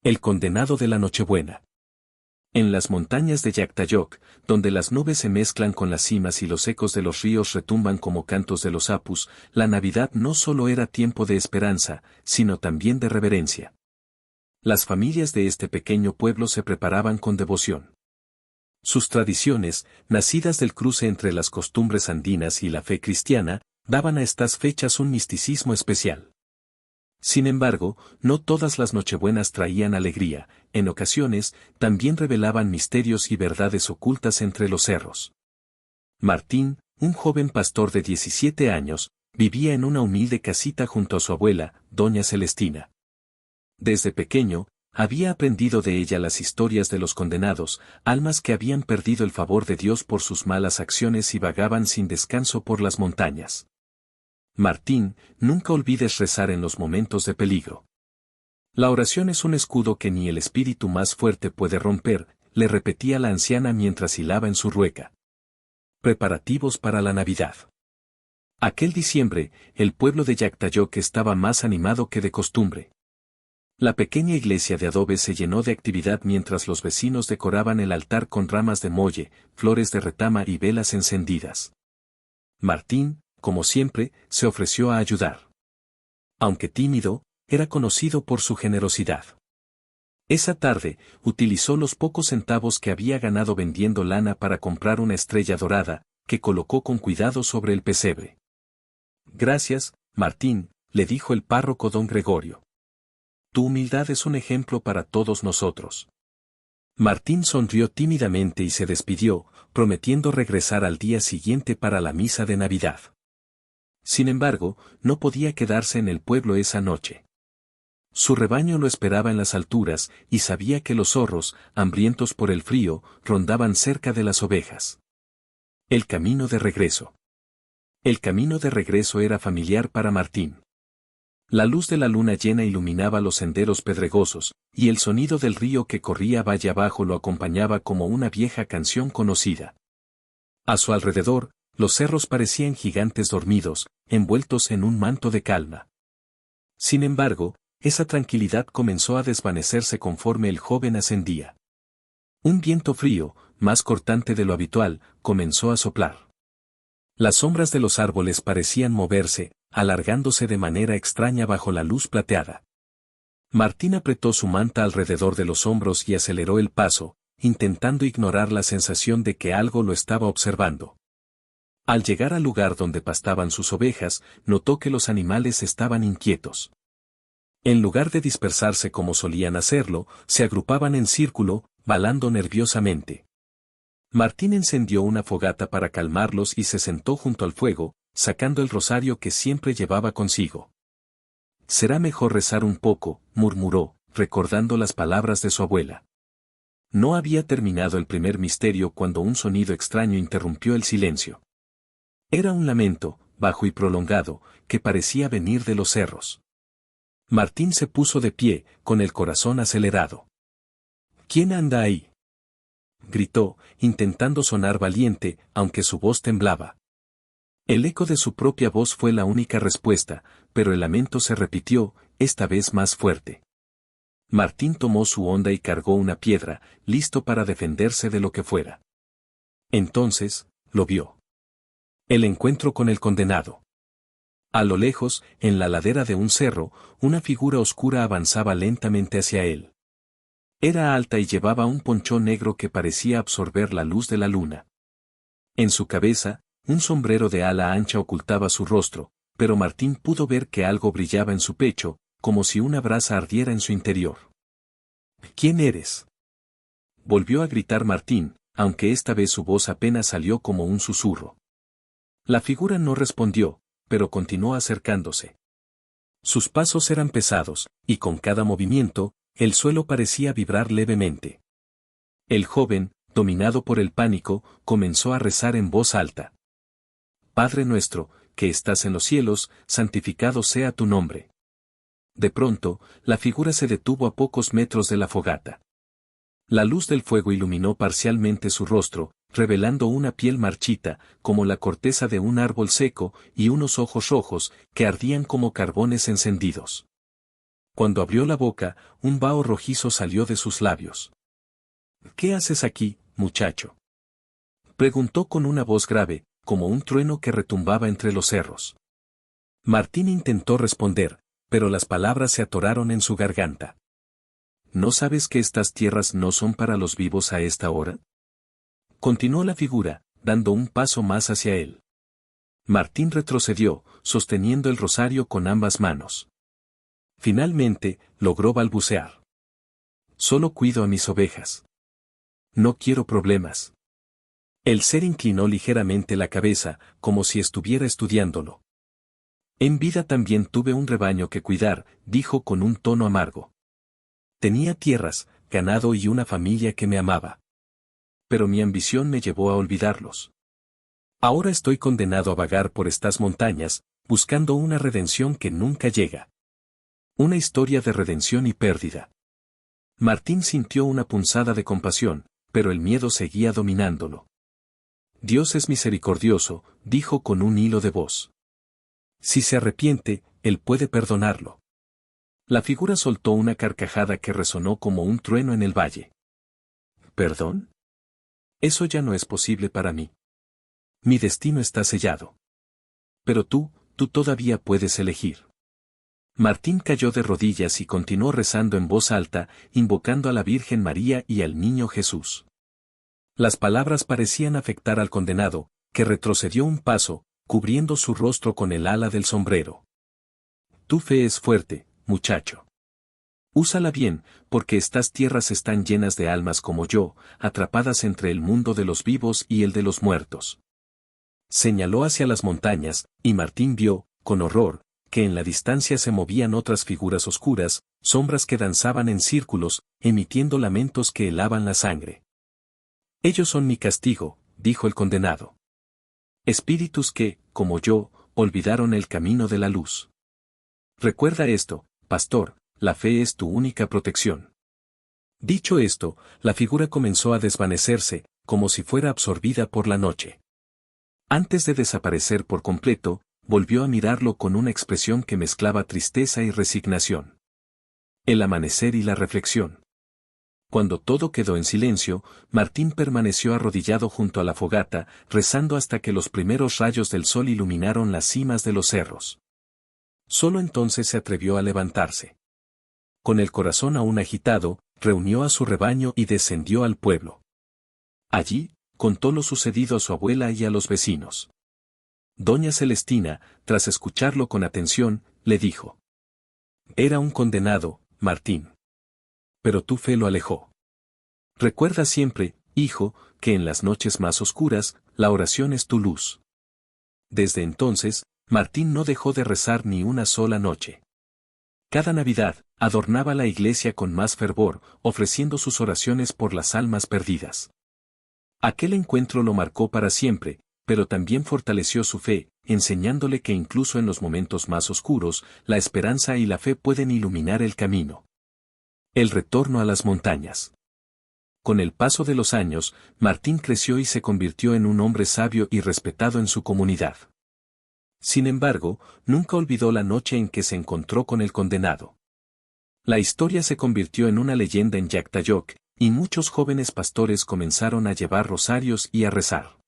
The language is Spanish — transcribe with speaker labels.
Speaker 1: El condenado de la Nochebuena. En las montañas de Yactayoc, donde las nubes se mezclan con las cimas y los ecos de los ríos retumban como cantos de los apus, la Navidad no solo era tiempo de esperanza, sino también de reverencia. Las familias de este pequeño pueblo se preparaban con devoción. Sus tradiciones, nacidas del cruce entre las costumbres andinas y la fe cristiana, daban a estas fechas un misticismo especial. Sin embargo, no todas las Nochebuenas traían alegría, en ocasiones, también revelaban misterios y verdades ocultas entre los cerros. Martín, un joven pastor de 17 años, vivía en una humilde casita junto a su abuela, doña Celestina. Desde pequeño, había aprendido de ella las historias de los condenados, almas que habían perdido el favor de Dios por sus malas acciones y vagaban sin descanso por las montañas. Martín, nunca olvides rezar en los momentos de peligro. La oración es un escudo que ni el espíritu más fuerte puede romper, le repetía la anciana mientras hilaba en su rueca. Preparativos para la Navidad. Aquel diciembre, el pueblo de Yactayoc estaba más animado que de costumbre. La pequeña iglesia de adobe se llenó de actividad mientras los vecinos decoraban el altar con ramas de molle, flores de retama y velas encendidas. Martín, como siempre, se ofreció a ayudar. Aunque tímido, era conocido por su generosidad. Esa tarde, utilizó los pocos centavos que había ganado vendiendo lana para comprar una estrella dorada, que colocó con cuidado sobre el pesebre. Gracias, Martín, le dijo el párroco don Gregorio. Tu humildad es un ejemplo para todos nosotros. Martín sonrió tímidamente y se despidió, prometiendo regresar al día siguiente para la misa de Navidad. Sin embargo, no podía quedarse en el pueblo esa noche. Su rebaño lo esperaba en las alturas, y sabía que los zorros, hambrientos por el frío, rondaban cerca de las ovejas. El camino de regreso. El camino de regreso era familiar para Martín. La luz de la luna llena iluminaba los senderos pedregosos, y el sonido del río que corría valle abajo lo acompañaba como una vieja canción conocida. A su alrededor, los cerros parecían gigantes dormidos, envueltos en un manto de calma. Sin embargo, esa tranquilidad comenzó a desvanecerse conforme el joven ascendía. Un viento frío, más cortante de lo habitual, comenzó a soplar. Las sombras de los árboles parecían moverse, alargándose de manera extraña bajo la luz plateada. Martín apretó su manta alrededor de los hombros y aceleró el paso, intentando ignorar la sensación de que algo lo estaba observando. Al llegar al lugar donde pastaban sus ovejas, notó que los animales estaban inquietos. En lugar de dispersarse como solían hacerlo, se agrupaban en círculo, balando nerviosamente. Martín encendió una fogata para calmarlos y se sentó junto al fuego, sacando el rosario que siempre llevaba consigo. Será mejor rezar un poco, murmuró, recordando las palabras de su abuela. No había terminado el primer misterio cuando un sonido extraño interrumpió el silencio. Era un lamento, bajo y prolongado, que parecía venir de los cerros. Martín se puso de pie, con el corazón acelerado. ¿Quién anda ahí?, gritó, intentando sonar valiente, aunque su voz temblaba. El eco de su propia voz fue la única respuesta, pero el lamento se repitió, esta vez más fuerte. Martín tomó su honda y cargó una piedra, listo para defenderse de lo que fuera. Entonces, lo vio. El encuentro con el condenado. A lo lejos, en la ladera de un cerro, una figura oscura avanzaba lentamente hacia él. Era alta y llevaba un ponchó negro que parecía absorber la luz de la luna. En su cabeza, un sombrero de ala ancha ocultaba su rostro, pero Martín pudo ver que algo brillaba en su pecho, como si una brasa ardiera en su interior. ¿Quién eres?, volvió a gritar Martín, aunque esta vez su voz apenas salió como un susurro. La figura no respondió, pero continuó acercándose. Sus pasos eran pesados, y con cada movimiento, el suelo parecía vibrar levemente. El joven, dominado por el pánico, comenzó a rezar en voz alta. Padre nuestro, que estás en los cielos, santificado sea tu nombre. De pronto, la figura se detuvo a pocos metros de la fogata. La luz del fuego iluminó parcialmente su rostro, revelando una piel marchita, como la corteza de un árbol seco, y unos ojos rojos, que ardían como carbones encendidos. Cuando abrió la boca, un vaho rojizo salió de sus labios. ¿Qué haces aquí, muchacho?, preguntó con una voz grave, como un trueno que retumbaba entre los cerros. Martín intentó responder, pero las palabras se atoraron en su garganta. ¿No sabes que estas tierras no son para los vivos a esta hora?, continuó la figura, dando un paso más hacia él. Martín retrocedió, sosteniendo el rosario con ambas manos. Finalmente, logró balbucear. Solo cuido a mis ovejas. No quiero problemas. El ser inclinó ligeramente la cabeza, como si estuviera estudiándolo. En vida también tuve un rebaño que cuidar, dijo con un tono amargo. Tenía tierras, ganado y una familia que me amaba. Pero mi ambición me llevó a olvidarlos. Ahora estoy condenado a vagar por estas montañas, buscando una redención que nunca llega. Una historia de redención y pérdida. Martín sintió una punzada de compasión, pero el miedo seguía dominándolo. Dios es misericordioso, dijo con un hilo de voz. Si se arrepiente, Él puede perdonarlo. La figura soltó una carcajada que resonó como un trueno en el valle. ¿Perdón? Eso ya no es posible para mí. Mi destino está sellado. Pero tú todavía puedes elegir. Martín cayó de rodillas y continuó rezando en voz alta, invocando a la Virgen María y al Niño Jesús. Las palabras parecían afectar al condenado, que retrocedió un paso, cubriendo su rostro con el ala del sombrero. Tu fe es fuerte, muchacho. Úsala bien, porque estas tierras están llenas de almas como yo, atrapadas entre el mundo de los vivos y el de los muertos. Señaló hacia las montañas, y Martín vio, con horror, que en la distancia se movían otras figuras oscuras, sombras que danzaban en círculos, emitiendo lamentos que helaban la sangre. Ellos son mi castigo, dijo el condenado. Espíritus que, como yo, olvidaron el camino de la luz. Recuerda esto, pastor, la fe es tu única protección. Dicho esto, la figura comenzó a desvanecerse, como si fuera absorbida por la noche. Antes de desaparecer por completo, volvió a mirarlo con una expresión que mezclaba tristeza y resignación. El amanecer y la reflexión. Cuando todo quedó en silencio, Martín permaneció arrodillado junto a la fogata, rezando hasta que los primeros rayos del sol iluminaron las cimas de los cerros. Solo entonces se atrevió a levantarse. Con el corazón aún agitado, reunió a su rebaño y descendió al pueblo. Allí, contó lo sucedido a su abuela y a los vecinos. Doña Celestina, tras escucharlo con atención, le dijo: Era un condenado, Martín. Pero tu fe lo alejó. Recuerda siempre, hijo, que en las noches más oscuras, la oración es tu luz. Desde entonces, Martín no dejó de rezar ni una sola noche. Cada Navidad, adornaba la iglesia con más fervor, ofreciendo sus oraciones por las almas perdidas. Aquel encuentro lo marcó para siempre, pero también fortaleció su fe, enseñándole que incluso en los momentos más oscuros, la esperanza y la fe pueden iluminar el camino. El retorno a las montañas. Con el paso de los años, Martín creció y se convirtió en un hombre sabio y respetado en su comunidad. Sin embargo, nunca olvidó la noche en que se encontró con el condenado. La historia se convirtió en una leyenda en Jagdallok, y muchos jóvenes pastores comenzaron a llevar rosarios y a rezar.